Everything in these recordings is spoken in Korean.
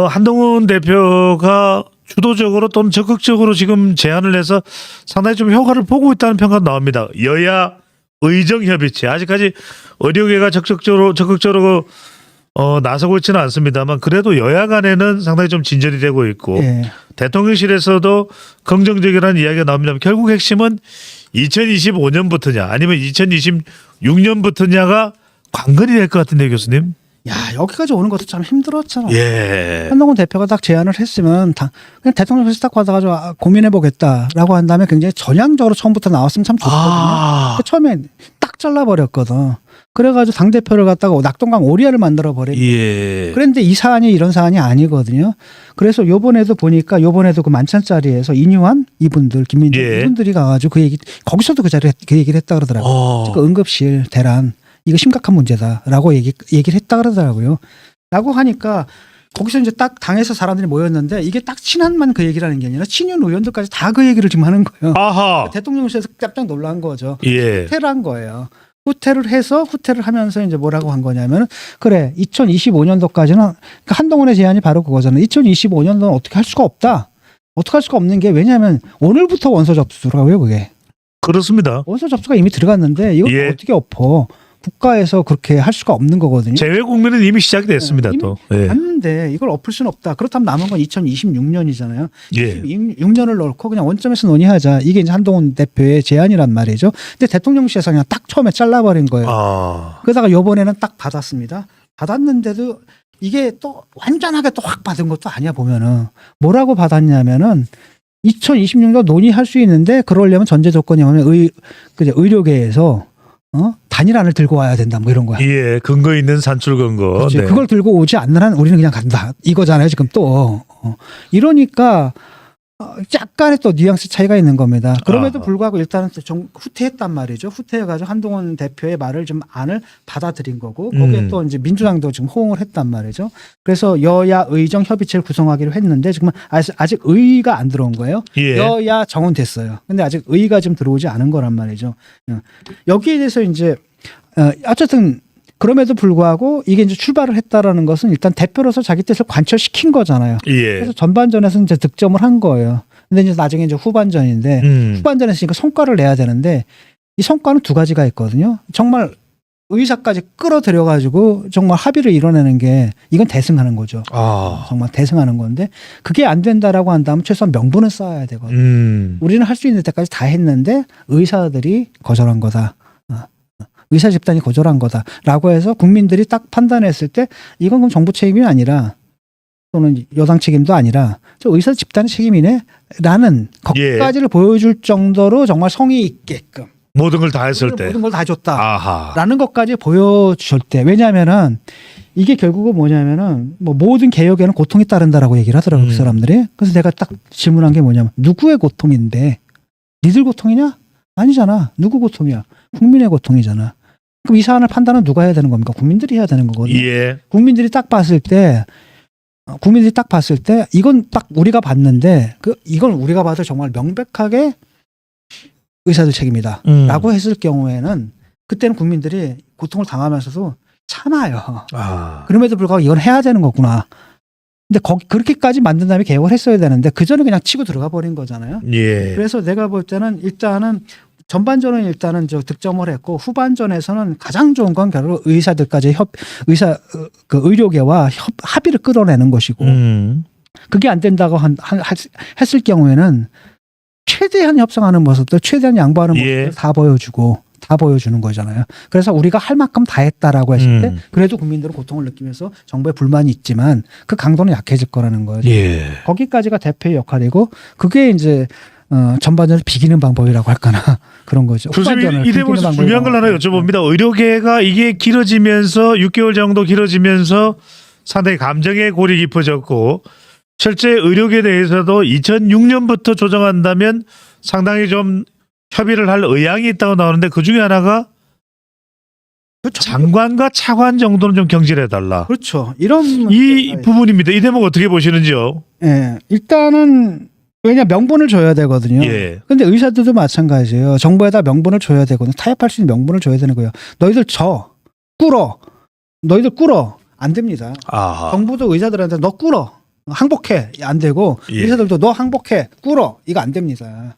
한동훈 대표가 주도적으로 또는 적극적으로 지금 제안을 해서 상당히 좀 효과를 보고 있다는 평가가 나옵니다. 여야 의정 협의체 아직까지 의료계가 적극적으로 나서고 있지는 않습니다만 그래도 여야 간에는 상당히 좀 진전이 되고 있고 예. 대통령실에서도 긍정적이라는 이야기가 나옵니다. 결국 핵심은 2025년부터냐 아니면 2026년부터냐가 관건이 될 것 같은데 교수님. 야, 여기까지 오는 것도 참 힘들었잖아. 예. 한동훈 대표가 딱 제안을 했으면 그냥 대통령실에서 딱 받아가지고 고민해보겠다라고 한 다음에 굉장히 전향적으로 처음부터 나왔으면 참 좋거든요. 처음에 딱 잘라버렸거든. 그래가지고 당대표를 갖다가 낙동강 오리알을 만들어버린. 예. 그런데 이 사안이 이런 사안이 아니거든요. 그래서 요번에도 보니까 요번에도 그 만찬자리에서 인유한 이분들, 김민정 예. 이분들이 가가지고 그 얘기, 거기서도 그 자리에 그 얘기를 했다 그러더라고요. 그 응급실 대란. 이거 심각한 문제다라고 얘기를 했다 그러더라고요. 라고 하니까 거기서 이제 딱 당에서 사람들이 모였는데 이게 딱 친한만 그 얘기를 하는 게 아니라 친윤 의원들까지 다 그 얘기를 지금 하는 거예요. 아하. 대통령실에서 깜짝 놀란 거죠. 예. 후퇴를 한 거예요. 후퇴를 하면서 이제 뭐라고 한 거냐면 그래 2025년도까지는 그러니까 한동훈의 제안이 바로 그거잖아요. 2025년도는 어떻게 할 수가 없다. 어떻게 할 수가 없는 게 왜냐하면 오늘부터 원서 접수라고요 그게. 그렇습니다. 원서 접수가 이미 들어갔는데 이걸 예. 어떻게 엎어. 국가에서 그렇게 할 수가 없는 거거든요. 재외 국민은 이미 시작이 됐습니다. 또. 예. 맞는데 이걸 엎을 수는 없다. 그렇다면 남은 건 2026년이잖아요. 예. 26년을 넣고 그냥 원점에서 논의하자. 이게 이제 한동훈 대표의 제안이란 말이죠. 근데 대통령실에서 그냥 딱 처음에 잘라버린 거예요. 아. 그러다가 이번에는 딱 받았습니다. 받았는데도 이게 또 완전하게 또 확 받은 것도 아니야 보면은. 뭐라고 받았냐면은 2026년 논의할 수 있는데 그러려면 전제 조건이 뭐냐면 의료계에서 단일안을 들고 와야 된다 뭐 이런 거야. 예, 근거 있는 산출 근거. 그렇지. 네. 그걸 들고 오지 않는 한 우리는 그냥 간다. 이거잖아요 지금 또. 이러니까 약간의 또 뉘앙스 차이가 있는 겁니다. 그럼에도 불구하고 일단은 좀 후퇴했단 말이죠. 후퇴해가지고 한동훈 대표의 말을 좀 안을 받아들인 거고 거기에 또 이제 민주당도 지금 호응을 했단 말이죠. 그래서 여야 의정 협의체를 구성하기로 했는데 지금 아직 의가 안 들어온 거예요. 예. 여야 정은 됐어요. 근데 아직 의가 좀 들어오지 않은 거란 말이죠. 여기에 대해서 이제 어쨌든 그럼에도 불구하고 이게 이제 출발을 했다라는 것은 일단 대표로서 자기 뜻을 관철시킨 거잖아요. 예. 그래서 전반전에서 이제 득점을 한 거예요. 근데 이제 나중에 이제 후반전인데 후반전에서 성과를 내야 되는데 이 성과는 두 가지가 있거든요. 정말 의사까지 끌어들여 가지고 정말 합의를 이뤄내는 게 이건 대승하는 거죠. 정말 대승하는 건데 그게 안 된다라고 한다면 최소한 명분은 쌓아야 되거든요. 우리는 할 수 있는 데까지 다 했는데 의사들이 거절한 거다. 의사 집단이 거절한 거다라고 해서 국민들이 딱 판단했을 때 이건 그럼 정부 책임이 아니라 또는 여당 책임도 아니라 저 의사 집단의 책임이네라는 것까지를 보여줄 정도로 정말 성의 있게끔 모든 걸 다 했을 때. 모든 걸 다 줬다라는 아하. 것까지 보여줄 때 왜냐하면은 이게 결국은 뭐냐면은 뭐 모든 개혁에는 고통이 따른다라고 얘기를 하더라고요 그 사람들이. 그래서 내가 딱 질문한 게 뭐냐면 누구의 고통인데 니들 고통이냐? 아니잖아. 누구 고통이야? 국민의 고통이잖아. 그럼 이 사안을 판단은 누가 해야 되는 겁니까? 국민들이 해야 되는 거거든요. 예. 국민들이 딱 봤을 때 이건 딱 우리가 봤는데 이건 우리가 봐도 정말 명백하게 의사들 책임이다 라고 했을 경우에는 그때는 국민들이 고통을 당하면서도 참아요. 그럼에도 불구하고 이건 해야 되는 거구나. 근데 그렇게까지 만든 다음에 개혁을 했어야 되는데 그 전에 그냥 치고 들어가 버린 거잖아요. 예. 그래서 내가 볼 때는 일단은 전반전은 일단은 득점을 했고 후반전에서는 가장 좋은 건 결국 의사들까지 의료계와 합의를 끌어내는 것이고 그게 안 된다고 했을 경우에는 최대한 협상하는 모습들, 최대한 양보하는 모습들 다 보여주는 거잖아요. 그래서 우리가 할 만큼 다 했다라고 했을 때 그래도 국민들은 고통을 느끼면서 정부에 불만이 있지만 그 강도는 약해질 거라는 거예요. 예. 거기까지가 대표의 역할이고 그게 이제 전반전을 비기는 방법이라고 할까나 그런 거죠. 교수님 이 대목에서 중요한 걸 하나 여쭤봅니다. 의료계가 이게 길어지면서 6개월 정도 길어지면서 상당히 감정의 골이 깊어졌고 실제 의료계에 대해서도 2006년부터 조정한다면 상당히 좀 협의를 할 의향이 있다고 나오는데 그중에 하나가 장관과 차관 정도는 좀 경질해달라. 그렇죠. 이런 이 부분입니다. 이 대목 어떻게 보시는지요? 예, 일단은 왜냐 명분을 줘야 되거든요. 예. 근데 의사들도 마찬가지예요. 정부에다 명분을 줘야 되거든요. 타협할 수 있는 명분을 줘야 되는 거예요. 너희들 너희들 꿇어 안 됩니다. 아하. 정부도 의사들한테 너 꿇어 항복해 안 되고 예. 의사들도 너 항복해 꿇어 이거 안 됩니다.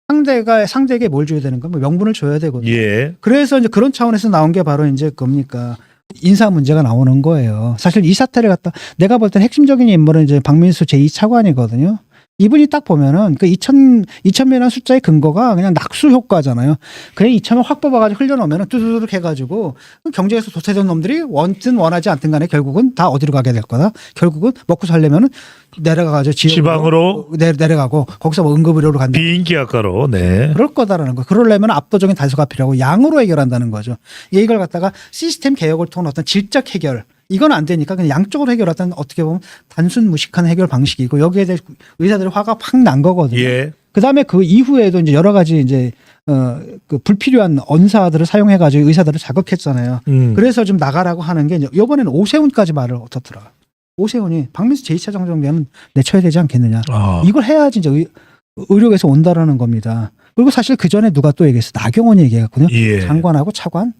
상대에게 뭘 줘야 되는 건 뭐 명분을 줘야 되거든요. 예. 그래서 이제 그런 차원에서 나온 게 바로 이제 뭡니까 인사 문제가 나오는 거예요. 사실 이 사태를 갖다 내가 볼 땐 핵심적인 인물은 이제 박민수 제2차관이거든요. 이분이 딱 보면은 그 2,000명이라는 숫자의 근거가 그냥 낙수 효과잖아요. 그냥 2,000명 확 뽑아가지고 흘려놓으면은 뚜두둑 해가지고 경제에서 도태된 놈들이 원든 원하지 않든 간에 결국은 다 어디로 가게 될 거다. 결국은 먹고 살려면은 내려가가지고 지방으로 내려가고 거기서 뭐 응급의료로 간다. 비인기 학과로. 네. 그럴 거다라는 거. 그러려면 압도적인 다수가 필요하고 양으로 해결한다는 거죠. 이걸 갖다가 시스템 개혁을 통한 어떤 질적 해결 이건 안 되니까 그냥 양쪽으로 해결하던 어떻게 보면 단순 무식한 해결 방식이고 여기에 대해 의사들의 화가 확 난 거거든요. 예. 그다음에 그 이후에도 이제 여러 가지 이제 그 불필요한 언사들을 사용해가지고 의사들을 자극했잖아요. 그래서 좀 나가라고 하는 게 이번에는 오세훈까지 말을 어떻더라. 오세훈이 박민수 제2차 정도면 내쳐야 되지 않겠느냐. 이걸 해야지 이제 의료계에서 온다라는 겁니다. 그리고 사실 그 전에 누가 또 얘기했어. 나경원이 얘기했거든요. 예. 장관하고 차관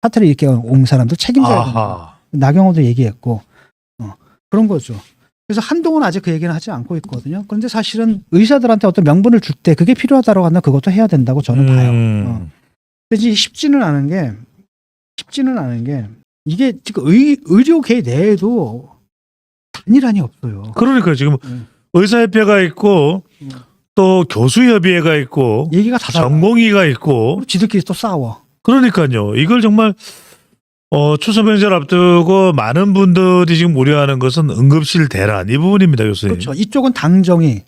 사태를 이렇게 온 사람들 책임져야 된다. 나경원도 얘기했고 그런 거죠. 그래서 한동훈 아직 그 얘기는 하지 않고 있거든요. 그런데 사실은 의사들한테 어떤 명분을 줄 때 그게 필요하다고 한다면 그것도 해야 된다고 저는 봐요. 근데 이제 쉽지는 않은 게 이게 지금 의료계 내에도 단일한이 없어요. 그러니까 지금 의사협회가 있고 또 교수협의회가 있고 얘기가 다 달라. 전공의가 있고 그리고 지들끼리 또 싸워. 그러니까요. 이걸 정말 추석 명절 앞두고 많은 분들이 지금 우려하는 것은 응급실 대란 이 부분입니다, 교수님. 그렇죠. 이쪽은 당정의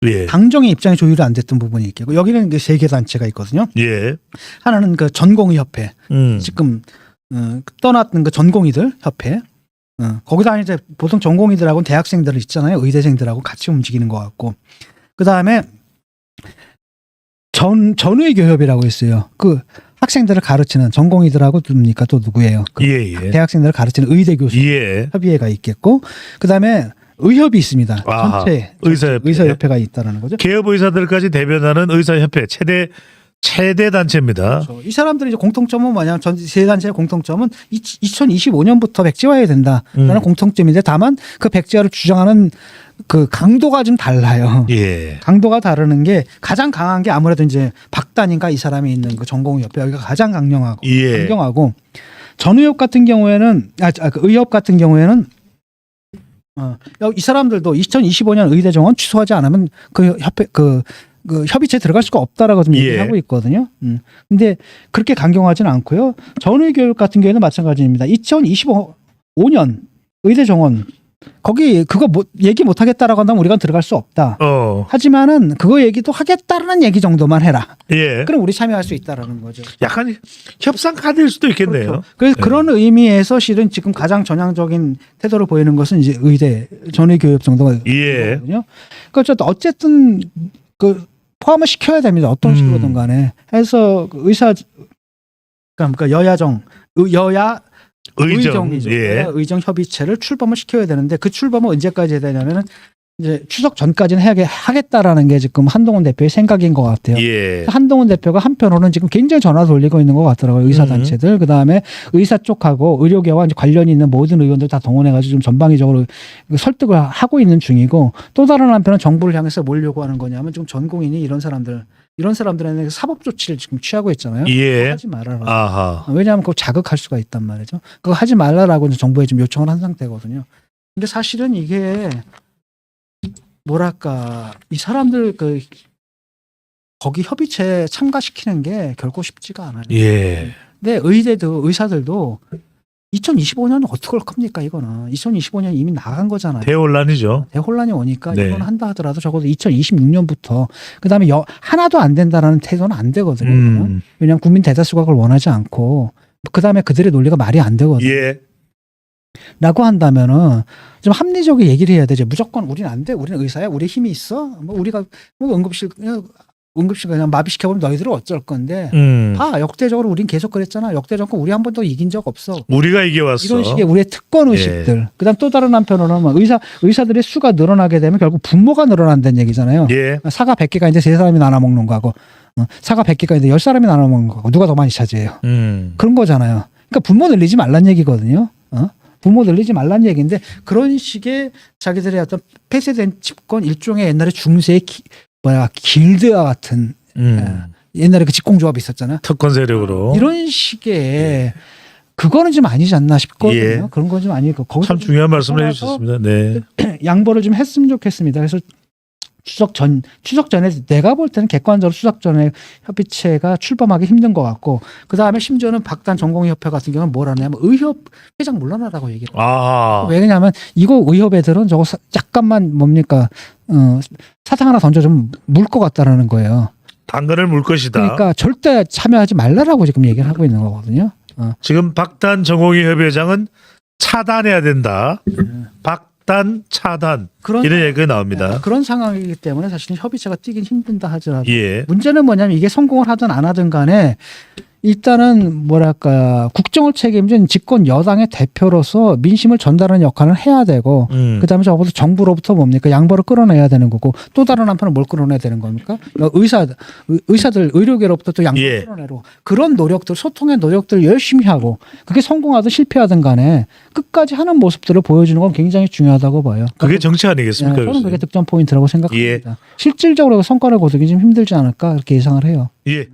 예. 입장이 조율이 안 됐던 부분이 있고 여기는 세 개 단체가 있거든요. 예. 하나는 그 전공의 협회. 지금 떠났던 그 전공의들 협회. 거기다 이제 보통 전공의들하고는 대학생들 있잖아요. 의대생들하고 같이 움직이는 것 같고. 그 다음에 전의교협이라고 있어요. 그 학생들을 가르치는 전공의들하고 누굽니까? 또 누구예요? 그 예. 대학생들을 가르치는 의대 교수 예. 협의회가 있겠고, 그 다음에 의협이 있습니다. 아하, 전체 의사협회가 있다라는 거죠. 개업 의사들까지 대변하는 의사협회 최대 단체입니다. 그렇죠. 이 사람들이 이제 공통점은 뭐냐면 세 단체의 공통점은 2025년부터 백지화해야 된다라는 공통점인데 다만 그 백지화를 주장하는 그 강도가 좀 달라요. 예. 강도가 다르는 게 가장 강한 게 아무래도 이제 박단인가 이 사람이 있는 그 전공의협회 여기가 가장 강경하고 예. 전의협 같은 경우에는 그 의협 같은 경우에는 이 사람들도 2025년 의대 정원 취소하지 않으면 그 협회 그 협의체에 들어갈 수가 없다라고 좀 얘기하고 있거든요. 근데 그렇게 강경하지는 않고요. 전의교육 같은 경우에는 마찬가지입니다. 2025년 의대 정원 거기 그거 얘기 못 하겠다라고 한다면 우리가 들어갈 수 없다. 하지만은 그거 얘기도 하겠다라는 얘기 정도만 해라. 예. 그럼 우리 참여할 수 있다라는 거죠. 약간 협상 카드일 수도 있겠네요. 그렇죠. 그래서 그런 의미에서 실은 지금 가장 전향적인 태도를 보이는 것은 이제 의대 전의교육 정도가 있거든요. 그러니까 어쨌든 그 포함을 시켜야 됩니다. 어떤 식으로든 간에 해서 그러니까 여야 의정이죠. 예. 의정 협의체를 출범을 시켜야 되는데 그 출범은 언제까지 해야 되냐면은 이제 추석 전까지는 하겠다라는 게 지금 한동훈 대표의 생각인 것 같아요. 예. 한동훈 대표가 한편으로는 지금 굉장히 전화 돌리고 있는 것 같더라고요. 의사단체들. 그 다음에 의사 쪽하고 의료계와 이제 관련이 있는 모든 의원들 다 동원해가지고 좀 전방위적으로 설득을 하고 있는 중이고 또 다른 한편은 정부를 향해서 뭘 요구하는 거냐면 지금 전공인이 이런 사람들에게 사법 조치를 지금 취하고 있잖아요. 예. 그거 하지 말아라. 아하. 왜냐하면 그거 자극할 수가 있단 말이죠. 그거 하지 말라라고 이제 정부에 지금 요청을 한 상태거든요. 근데 사실은 이게 뭐랄까 이 사람들 거기 협의체에 참가시키는 게 결코 쉽지가 않아요. 예. 근데 의사들도 2025년은 어떻게 할 겁니까 이거는 2025년 이미 나간 거잖아요. 대혼란이죠. 대혼란이 오니까 네. 이건 한다 하더라도 적어도 2026년부터 그다음에 하나도 안 된다라는 태도는 안 되거든요. 왜냐하면 국민 대다수가 그걸 원하지 않고 그다음에 그들의 논리가 말이 안 되거든요. 예. 라고 한다면은 좀 합리적인 얘기를 해야 되죠. 무조건 우리는 안 돼. 우리는 의사야. 우리 힘이 있어. 뭐 우리가 뭐 응급실 그냥 마비시켜보면 너희들은 어쩔 건데. 역대적으로 우린 계속 그랬잖아. 역대 정권 우리 한 번도 이긴 적 없어. 우리가 이겨왔어. 이런 식의 우리의 특권 의식들. 예. 그다음 또 다른 한편으로는 의사들의 수가 늘어나게 되면 결국 분모가 늘어난다는 얘기잖아요. 예. 사과 100개가 있는데 3사람이 나눠 먹는 거하고 사과 100개가 있는데 10사람이 나눠 먹는 거하고 누가 더 많이 차지해요. 그런 거잖아요. 그러니까 분모 늘리지 말란 얘기거든요. 부모 늘리지 말란 얘기인데 그런 식의 자기들의 어떤 폐쇄된 집권 일종의 옛날에 중세의 길드와 같은 옛날에 그 직공조합이 있었잖아요. 특권 세력으로 이런 식의 그거는 좀 아니지 않나 싶거든요. 예. 그런 건 좀 아니고 거기서 참 좀 중요한 말씀을 벗어나서 해주셨습니다. 네. 양보를 좀 했으면 좋겠습니다. 그래서 추석 전에 내가 볼 때는 객관적으로 추석 전에 협의체가 출범하기 힘든 것 같고 그 다음에 심지어는 박단 전공의협회 같은 경우는 뭐라 하냐면 의협 회장 물러나라고 얘기를 해요. 아, 왜냐하면 이거 의협 애들은 저거 약간만 뭡니까 사탕 하나 던져 좀 물 것 같다라는 거예요. 당근을 물 것이다. 그러니까 절대 참여하지 말라라고 지금 얘기를 하고 있는 거거든요. 지금 박단 정홍희 협의회장은 차단해야 된다. 박단 차단 그런 이런 얘기가 나옵니다. 그런 상황이기 때문에 사실은 협의체가 뛰긴 힘든다 하더라도 예. 문제는 뭐냐면 이게 성공을 하든 안 하든 간에 일단은 뭐랄까 국정을 책임진 집권 여당의 대표로서 민심을 전달하는 역할을 해야 되고 그다음에 저부터 정부로부터 뭡니까 양보를 끌어내야 되는 거고 또 다른 한편은 뭘 끌어내야 되는 겁니까? 의사들 의료계로부터 또 양보를 예. 끌어내고 그런 노력들 소통의 노력들을 열심히 하고 그게 성공하든 실패하든 간에 끝까지 하는 모습들을 보여주는 건 굉장히 중요하다고 봐요. 그게 정치 아니겠습니까? 저는 그게 교수님? 득점 포인트라고 생각합니다. 실질적으로 성과를 거두기 좀 힘들지 않을까 그렇게 예상을 해요. 예.